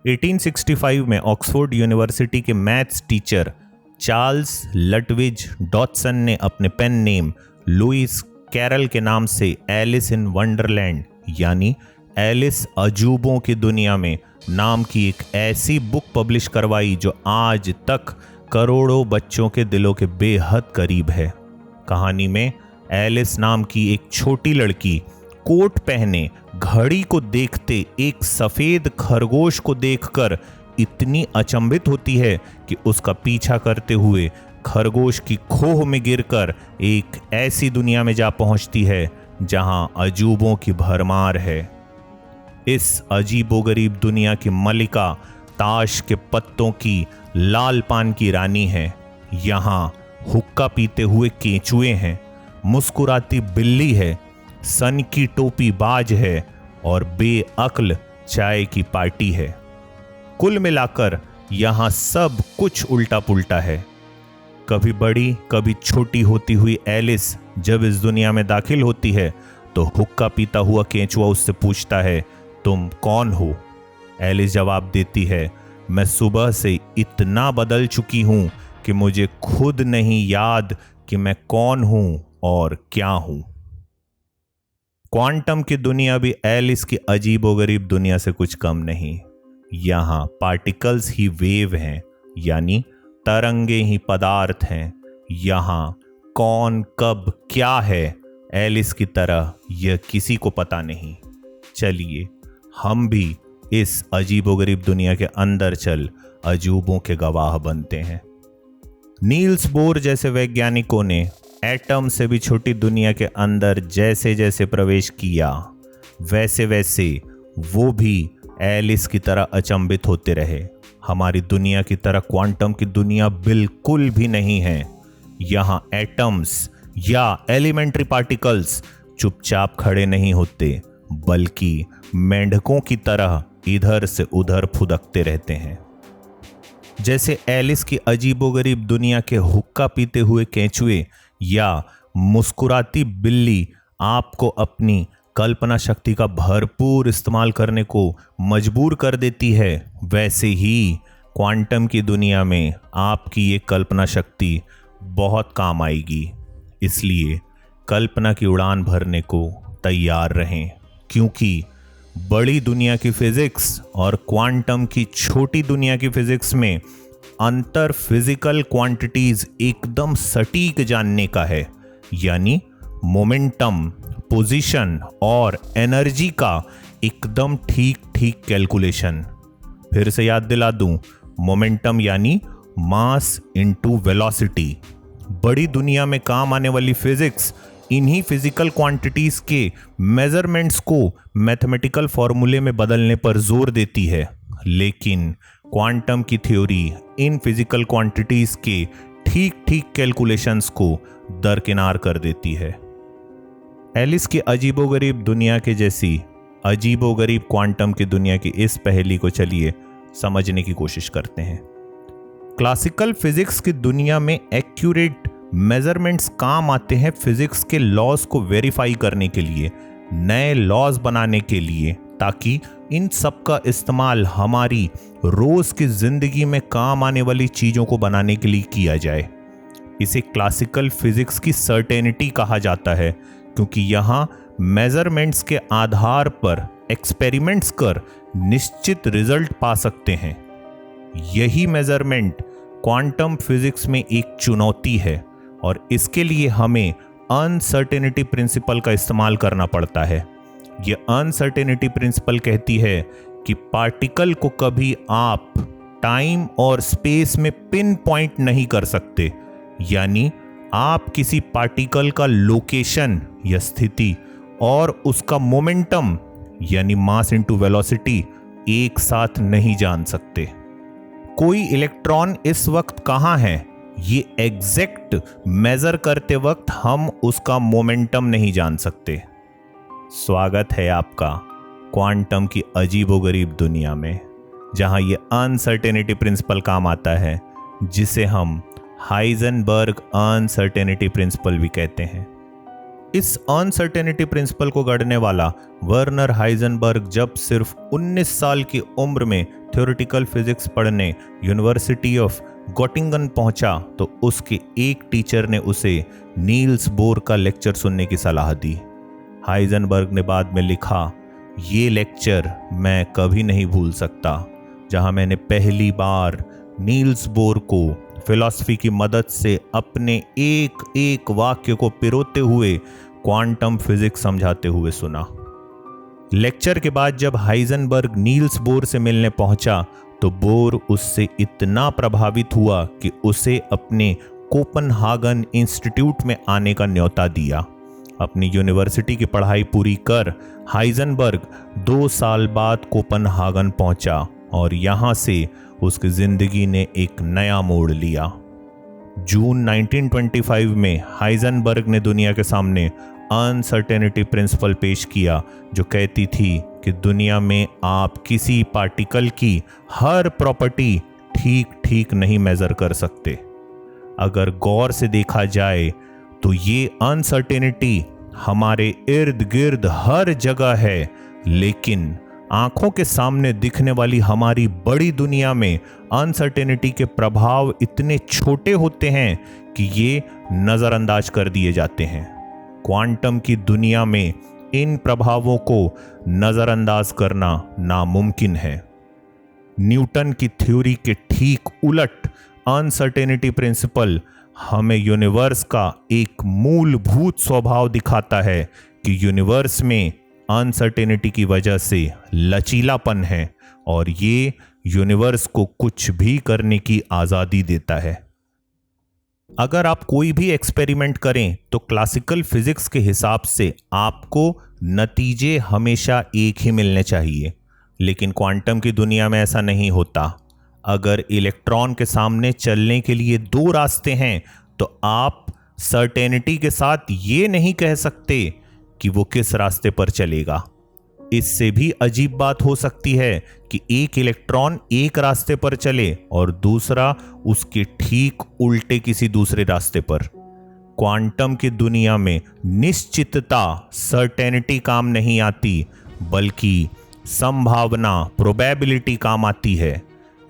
1865 में Oxford university के maths teacher Charles लटविज Dotson ने अपने पेन नेम लुइस कैरल के नाम से एलिस इन वंडरलैंड यानी एलिस अजूबों की दुनिया में नाम की एक ऐसी बुक पब्लिश करवाई जो आज तक करोड़ों बच्चों के दिलों के बेहद करीब है। कहानी में एलिस नाम की एक छोटी लड़की कोट पहने घड़ी को देखते एक सफेद खरगोश को देखकर इतनी अचंभित होती है कि उसका पीछा करते हुए खरगोश की खोह में गिरकर एक ऐसी दुनिया में जा पहुंचती है जहां अजूबों की भरमार है। इस अजीबोगरीब दुनिया की मलिका ताश के पत्तों की लाल पान की रानी है। यहाँ हुक्का पीते हुए केंचुए हैं, मुस्कुराती बिल्ली है, सन की टोपी बाज है और बेअक्ल चाय की पार्टी है। कुल मिलाकर यहाँ सब कुछ उल्टा पुल्टा है। कभी बड़ी कभी छोटी होती हुई एलिस जब इस दुनिया में दाखिल होती है तो हुक्का पीता हुआ केंचुआ उससे पूछता है, तुम कौन हो? एलिस जवाब देती है, मैं सुबह से इतना बदल चुकी हूं कि मुझे खुद नहीं याद कि मैं कौन हूं और क्या हूं। क्वांटम की दुनिया भी एलिस की अजीबोगरीब दुनिया से कुछ कम नहीं। यहाँ पार्टिकल्स ही वेव हैं यानी तरंगे ही पदार्थ हैं। यहाँ कौन कब क्या है एलिस की तरह यह किसी को पता नहीं। चलिए हम भी इस अजीबोगरीब दुनिया के अंदर चल अजूबों के गवाह बनते हैं। नील्स बोर जैसे वैज्ञानिकों ने एटम से भी छोटी दुनिया के अंदर जैसे जैसे प्रवेश किया वैसे वैसे वो भी एलिस की तरह अचंभित होते रहे। हमारी दुनिया की तरह क्वांटम की दुनिया बिल्कुल भी नहीं है। यहाँ एटम्स या एलिमेंट्री पार्टिकल्स चुपचाप खड़े नहीं होते बल्कि मेंढकों की तरह इधर से उधर फुदकते रहते हैं। जैसे एलिस की अजीबोगरीब दुनिया के हुक्का पीते हुए केंचुए या मुस्कुराती बिल्ली आपको अपनी कल्पना शक्ति का भरपूर इस्तेमाल करने को मजबूर कर देती है, वैसे ही क्वांटम की दुनिया में आपकी ये कल्पना शक्ति बहुत काम आएगी। इसलिए कल्पना की उड़ान भरने को तैयार रहें, क्योंकि बड़ी दुनिया की फिजिक्स और क्वांटम की छोटी दुनिया की फिजिक्स में अंतर फिजिकल क्वांटिटीज एकदम सटीक जानने का है। यानी मोमेंटम, पोजीशन और एनर्जी का एकदम ठीक ठीक कैलकुलेशन। फिर से याद दिला दूं, मोमेंटम यानी मास इनटू वेलोसिटी। बड़ी दुनिया में काम आने वाली फिजिक्स इन्हीं फिजिकल क्वांटिटीज के मेजरमेंट्स को मैथमेटिकल फॉर्मूले में बदलने पर जोर देती है, लेकिन क्वांटम की थ्योरी इन फिजिकल क्वांटिटीज के ठीक ठीक कैलकुलेशंस को दरकिनार कर देती है। एलिस की अजीबोगरीब दुनिया के जैसी अजीबोगरीब क्वांटम की दुनिया की इस पहेली को चलिए समझने की कोशिश करते हैं। क्लासिकल फिजिक्स की दुनिया में एक्यूरेट मेजरमेंट्स काम आते हैं फिजिक्स के लॉज को वेरीफाई करने के लिए, नए लॉज बनाने के लिए, ताकि इन सब का इस्तेमाल हमारी रोज की जिंदगी में काम आने वाली चीजों को बनाने के लिए किया जाए। इसे क्लासिकल फिजिक्स की सर्टेनिटी कहा जाता है, क्योंकि यहाँ मेजरमेंट्स के आधार पर एक्सपेरिमेंट्स कर निश्चित रिजल्ट पा सकते हैं। यही मेजरमेंट क्वांटम फिजिक्स में एक चुनौती है और इसके लिए हमें अनसर्टेनिटी प्रिंसिपल का इस्तेमाल करना पड़ता है। यह अनसर्टेनिटी प्रिंसिपल कहती है कि पार्टिकल को कभी आप टाइम और स्पेस में पिन पॉइंट नहीं कर सकते। यानी आप किसी पार्टिकल का लोकेशन या स्थिति और उसका मोमेंटम यानी मास इनटू वेलोसिटी एक साथ नहीं जान सकते। कोई इलेक्ट्रॉन इस वक्त कहाँ है ये एग्जैक्ट मेजर करते वक्त हम उसका मोमेंटम नहीं जान सकते। स्वागत है आपका क्वांटम की अजीबोगरीब दुनिया में, जहां ये अनसर्टेनिटी प्रिंसिपल काम आता है, जिसे हम हाइजेनबर्ग अनसर्टेनिटी प्रिंसिपल भी कहते हैं। इस अनसर्टेनिटी प्रिंसिपल को गढ़ने वाला वर्नर हाइजेनबर्ग जब सिर्फ 19 साल की उम्र में थ्योरेटिकल फिजिक्स पढ़ने यूनिवर्सिटी ऑफ गोटिंगन पहुंचा तो उसके एक टीचर ने उसे नील्स बोर का लेक्चर सुनने की सलाह दी। हाइजेनबर्ग ने बाद में लिखा, ये लेक्चर मैं कभी नहीं भूल सकता, जहां मैंने पहली बार नील्स बोर को फिलॉसफी की मदद से अपने एक एक वाक्य को पिरोते हुए क्वांटम फिजिक्स समझाते हुए सुना। लेक्चर के बाद जब हाइजेनबर्ग नील्स बोर से मिलने पहुंचा तो बोर उससे इतना प्रभावित हुआ कि उसे अपने कोपनहागन इंस्टीट्यूट में आने का न्योता दिया। अपनी यूनिवर्सिटी की पढ़ाई पूरी कर हाइजेनबर्ग 2 साल बाद कोपनहागन पहुंचा और यहां से उसकी जिंदगी ने एक नया मोड़ लिया। जून 1925 में हाइजेनबर्ग ने दुनिया के सामने अनसर्टेनिटी प्रिंसिपल पेश किया, जो कहती थी कि दुनिया में आप किसी पार्टिकल की हर प्रॉपर्टी ठीक ठीक नहीं मेजर कर सकते। अगर गौर से देखा जाए तो ये अनसर्टेनिटी हमारे इर्द गिर्द हर जगह है, लेकिन आंखों के सामने दिखने वाली हमारी बड़ी दुनिया में अनसर्टेनिटी के प्रभाव इतने छोटे होते हैं कि ये नजरअंदाज कर दिए जाते हैं। क्वांटम की दुनिया में इन प्रभावों को नजरअंदाज करना नामुमकिन है। न्यूटन की थ्योरी के ठीक उलट अनसर्टेनिटी प्रिंसिपल हमें यूनिवर्स का एक मूलभूत स्वभाव दिखाता है कि यूनिवर्स में अनसर्टेनिटी की वजह से लचीलापन है और ये यूनिवर्स को कुछ भी करने की आज़ादी देता है। अगर आप कोई भी एक्सपेरिमेंट करें तो क्लासिकल फिजिक्स के हिसाब से आपको नतीजे हमेशा एक ही मिलने चाहिए, लेकिन क्वांटम की दुनिया में ऐसा नहीं होता। अगर इलेक्ट्रॉन के सामने चलने के लिए 2 रास्ते हैं तो आप सर्टेनिटी के साथ ये नहीं कह सकते कि वो किस रास्ते पर चलेगा। इससे भी अजीब बात हो सकती है कि एक इलेक्ट्रॉन एक रास्ते पर चले और दूसरा उसके ठीक उल्टे किसी दूसरे रास्ते पर। क्वांटम की दुनिया में निश्चितता सर्टेनिटी काम नहीं आती, बल्कि संभावना प्रोबेबिलिटी काम आती है।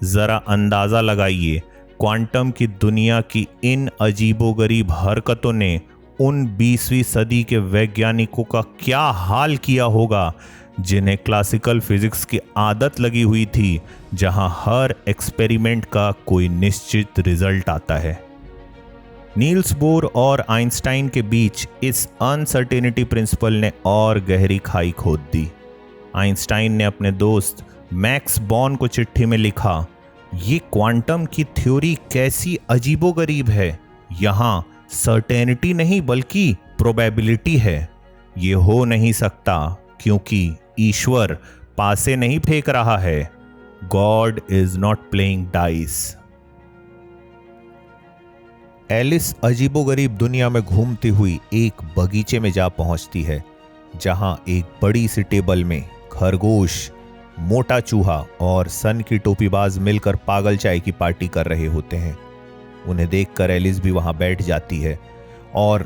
जरा अंदाजा लगाइए, क्वांटम की दुनिया की इन अजीबोगरीब हरकतों ने उन 20वीं सदी के वैज्ञानिकों का क्या हाल किया होगा जिन्हें क्लासिकल फिजिक्स की आदत लगी हुई थी, जहां हर एक्सपेरिमेंट का कोई निश्चित रिजल्ट आता है। नील्स बोर और आइंस्टाइन के बीच इस अनसर्टेनिटी प्रिंसिपल ने और गहरी खाई खोद दी। आइंस्टाइन ने अपने दोस्त मैक्स बॉर्न को चिट्ठी में लिखा, ये क्वांटम की थ्योरी कैसी अजीबोगरीब है, यहाँ सर्टेनिटी नहीं बल्कि प्रोबेबिलिटी है। ये हो नहीं सकता क्योंकि ईश्वर पासे नहीं फेंक रहा है। God is not playing dice. Alice अजीबोगरीब दुनिया में घूमती हुई एक बगीचे में जा पहुंचती है, जहां एक बड़ी सी टेबल में खरगोश, मोटा चूहा और सन की टोपीबाज मिलकर पागल चाय की पार्टी कर रहे होते हैं। उन्हें देखकर एलिस भी वहां बैठ जाती है और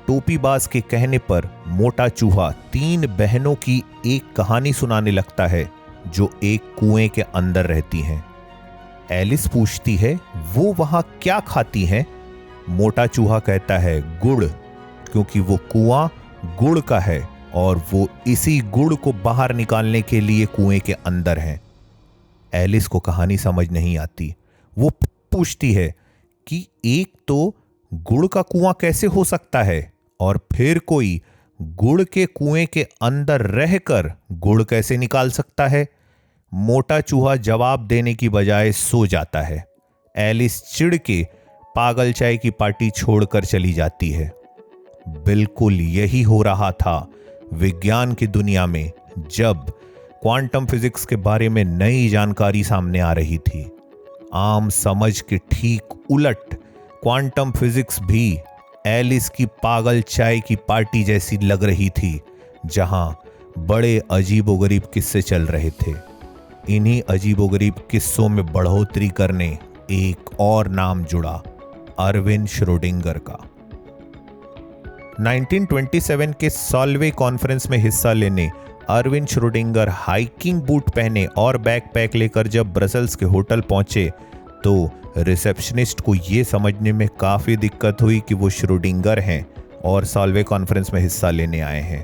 टोपीबाज के कहने पर मोटा चूहा 3 बहनों की एक कहानी सुनाने लगता है जो एक कुएं के अंदर रहती हैं। एलिस पूछती है, वो वहां क्या खाती हैं? मोटा चूहा कहता है, गुड़, क्योंकि वो कुआं गुड़ का है और वो इसी गुड़ को बाहर निकालने के लिए कुएं के अंदर हैं। एलिस को कहानी समझ नहीं आती। वो पूछती है कि एक तो गुड़ का कुआं कैसे हो सकता है और फिर कोई गुड़ के कुएं के अंदर रहकर गुड़ कैसे निकाल सकता है? मोटा चूहा जवाब देने की बजाय सो जाता है। एलिस चिढ़ के पागल चाय की पार्टी छोड़कर चली जाती है। बिल्कुल यही हो रहा था विज्ञान की दुनिया में जब क्वांटम फिजिक्स के बारे में नई जानकारी सामने आ रही थी। आम समझ के ठीक उलट क्वांटम फिजिक्स भी एलिस की पागल चाय की पार्टी जैसी लग रही थी, जहां बड़े अजीबोगरीब किस्से चल रहे थे। इन्हीं अजीबोगरीब किस्सों में बढ़ोतरी करने एक और नाम जुड़ा, अरविंद श्रोडिंगर का। 1927 के सॉल्वे कॉन्फ्रेंस में हिस्सा लेने अरविंद श्रोडिंगर हाइकिंग बूट पहने और बैकपैक लेकर जब ब्रसेल्स के होटल पहुंचे तो रिसेप्शनिस्ट को ये समझने में काफ़ी दिक्कत हुई कि वो श्रोडिंगर हैं और सॉल्वे कॉन्फ्रेंस में हिस्सा लेने आए हैं।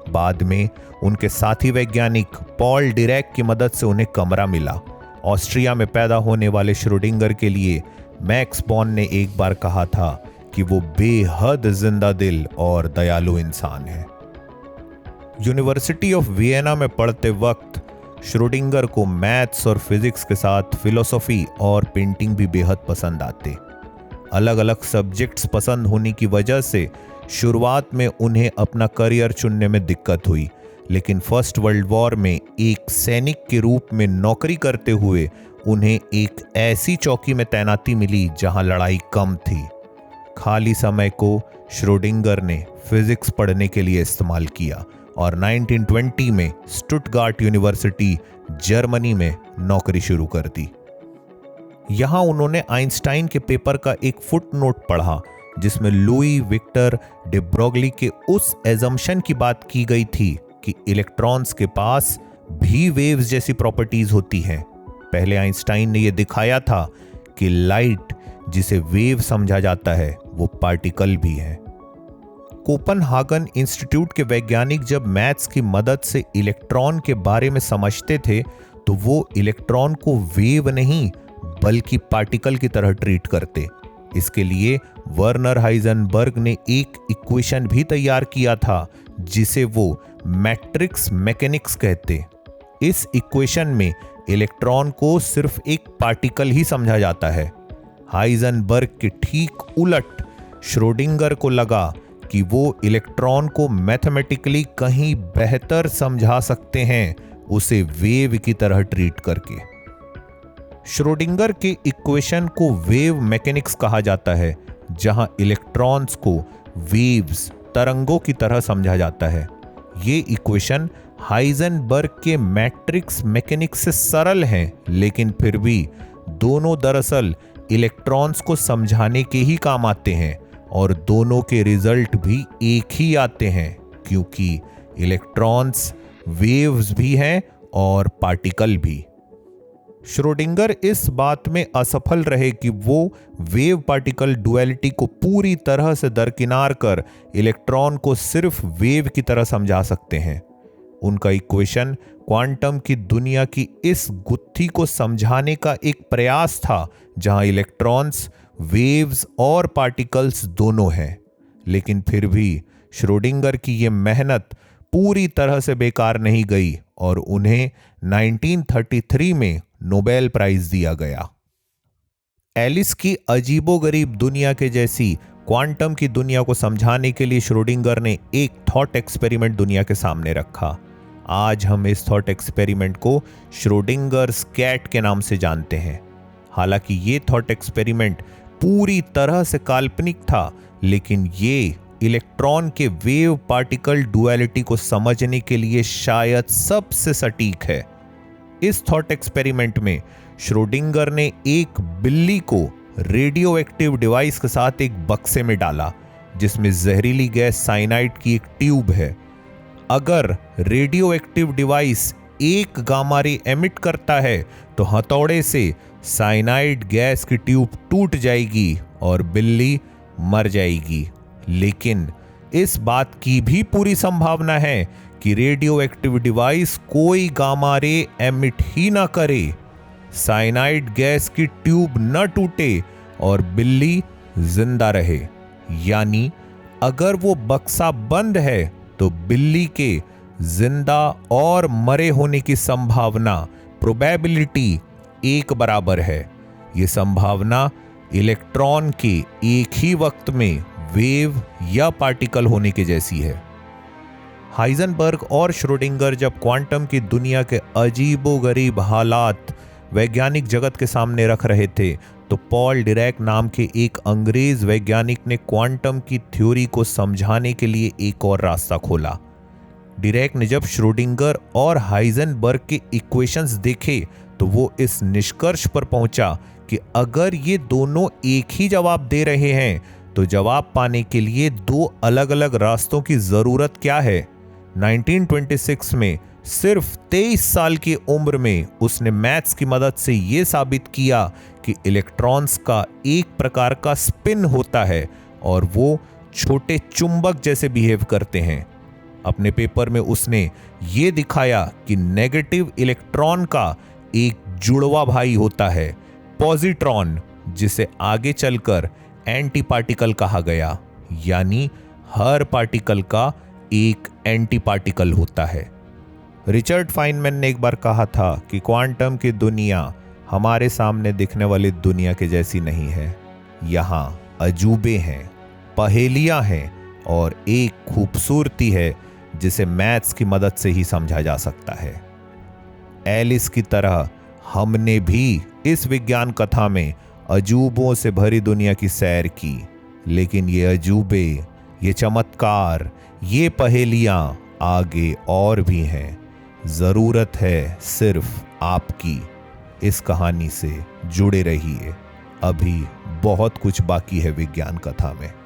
बाद में उनके साथी वैज्ञानिक पॉल डिरैक की मदद से उन्हें कमरा मिला। ऑस्ट्रिया में पैदा होने वाले श्रोडिंगर के लिए मैक्स बॉर्न ने एक बार कहा था कि वो बेहद जिंदा दिल और दयालु इंसान है। यूनिवर्सिटी ऑफ वियना में पढ़ते वक्त श्रोडिंगर को मैथ्स और फिजिक्स के साथ फिलोसॉफी और पेंटिंग भी बेहद पसंद आते। अलग अलग सब्जेक्ट्स पसंद होने की वजह से शुरुआत में उन्हें अपना करियर चुनने में दिक्कत हुई, लेकिन फर्स्ट वर्ल्ड वॉर में एक सैनिक के रूप में नौकरी करते हुए उन्हें एक ऐसी चौकी में तैनाती मिली जहां लड़ाई कम थी। खाली समय को श्रोडिंगर ने फिजिक्स पढ़ने के लिए इस्तेमाल किया और 1920 में स्टुटगार्ट यूनिवर्सिटी जर्मनी में नौकरी शुरू कर दी। यहां उन्होंने आइंस्टाइन के पेपर का एक फुटनोट पढ़ा जिसमें लुई विक्टर डे ब्रोगली के उस एजम्पशन की बात की गई थी कि इलेक्ट्रॉन्स के पास भी वेव्स जैसी प्रॉपर्टीज होती हैं। पहले आइंस्टाइन ने यह दिखाया था कि लाइट जिसे वेव समझा जाता है वो पार्टिकल भी है। कोपनहागन इंस्टीट्यूट के वैज्ञानिक जब मैथ्स की मदद से इलेक्ट्रॉन के बारे में समझते थे तो वो इलेक्ट्रॉन को वेव नहीं बल्कि पार्टिकल की तरह ट्रीट करते। इसके लिए वर्नर हाइजेनबर्ग ने एक इक्वेशन भी तैयार किया था जिसे वो मैट्रिक्स मैकेनिक्स कहते। इस इक्वेशन में इलेक्ट्रॉन को सिर्फ एक पार्टिकल ही समझा जाता है। हाइजेनबर्ग के ठीक उलट श्रोडिंगर को लगा कि वो इलेक्ट्रॉन को मैथमेटिकली कहीं बेहतर समझा सकते हैं, उसे वेव की तरह ट्रीट करके। श्रोडिंगर के इक्वेशन को वेव मैकेनिक्स कहा जाता है, जहां इलेक्ट्रॉन्स को वेव्स तरंगों की तरह समझा जाता है। ये इक्वेशन हाइजेनबर्ग के मैट्रिक्स मैकेनिक्स से सरल हैं, लेकिन फिर भी दोनों दरअसल इलेक्ट्रॉन्स को समझाने के ही काम आते हैं और दोनों के रिजल्ट भी एक ही आते हैं, क्योंकि इलेक्ट्रॉन्स वेव्स भी हैं और पार्टिकल भी। श्रोडिंगर इस बात में असफल रहे कि वो वेव पार्टिकल डुअलिटी को पूरी तरह से दरकिनार कर इलेक्ट्रॉन को सिर्फ वेव की तरह समझा सकते हैं। उनका इक्वेशन क्वांटम की दुनिया की इस गुत्थी को समझाने का एक प्रयास था जहां इलेक्ट्रॉन्स, वेव्स और पार्टिकल्स दोनों हैं। लेकिन फिर भी श्रोडिंगर की ये मेहनत पूरी तरह से बेकार नहीं गई और उन्हें 1933 में नोबेल प्राइज दिया गया। एलिस की अजीबोगरीब दुनिया के जैसी क्वांटम की दुनिया को समझाने के लिए श्रोडिंगर ने एक थॉट एक्सपेरिमेंट दुनिया के सामने रखा। आज हम इस थॉट एक्सपेरिमेंट को श्रोडिंगर्स कैट के नाम से जानते हैं। हालांकि ये थॉट एक्सपेरिमेंट पूरी तरह से काल्पनिक था, लेकिन ये इलेक्ट्रॉन के वेव पार्टिकल डुअलिटी को समझने के लिए शायद सबसे सटीक है। इस थॉट एक्सपेरिमेंट में श्रोडिंगर ने एक बिल्ली को रेडियो एक्टिव डिवाइस के साथ एक बक्से में डाला जिसमें जहरीली गैस साइनाइड की एक ट्यूब है। अगर रेडियो एक्टिव डिवाइस एक गामा रे एमिट करता है तो हथौड़े से साइनाइड गैस की ट्यूब टूट जाएगी और बिल्ली मर जाएगी। लेकिन इस बात की भी पूरी संभावना है कि रेडियो एक्टिव डिवाइस कोई गामा रे एमिट ही ना करे, साइनाइड गैस की ट्यूब न टूटे और बिल्ली जिंदा रहे। यानी अगर वो बक्सा बंद है तो बिल्ली के जिंदा और मरे होने की संभावना, प्रोबेबिलिटी एक बराबर है। ये संभावना इलेक्ट्रॉन के एक ही वक्त में वेव या पार्टिकल होने के जैसी है। हाइजेनबर्ग और श्रोडिंगर जब क्वांटम की दुनिया के अजीबोगरीब हालात वैज्ञानिक जगत के सामने रख रहे थे तो पॉल डिरैक नाम के एक अंग्रेज वैज्ञानिक ने क्वांटम की थ्योरी को समझाने के लिए एक और रास्ता खोला। डिरैक ने जब श्रोडिंगर और हाइजेनबर्ग के इक्वेशंस देखे तो वो इस निष्कर्ष पर पहुंचा कि अगर ये दोनों एक ही जवाब दे रहे हैं तो जवाब पाने के लिए दो अलग अलग रास्तों की जरूरत क्या है? 1926 में सिर्फ 23 साल की उम्र में उसने मैथ्स की मदद से यह साबित किया कि इलेक्ट्रॉन्स का एक प्रकार का स्पिन होता है और वो छोटे चुंबक जैसे बिहेव करते हैं। अपने पेपर में उसने ये दिखाया कि नेगेटिव इलेक्ट्रॉन का एक जुड़वा भाई होता है, पॉजिट्रॉन, जिसे आगे चलकर एंटी पार्टिकल कहा गया, यानी हर पार्टिकल का एक एंटी पार्टिकल होता है। रिचर्ड फाइनमैन ने एक बार कहा था कि क्वांटम की दुनिया हमारे सामने दिखने वाली दुनिया के जैसी नहीं है। यहां अजूबे हैं, पहेलियां हैं और एक खूबसूरती है जिसे मैथ्स की मदद से ही समझा जा सकता है। एलिस की तरह हमने भी इस विज्ञान कथा में अजूबों से भरी दुनिया की सैर की, लेकिन ये अजूबे, ये चमत्कार, ये पहेलियां आगे और भी हैं। जरूरत है सिर्फ आपकी। इस कहानी से जुड़े रहिए, अभी बहुत कुछ बाकी है विज्ञान कथा में।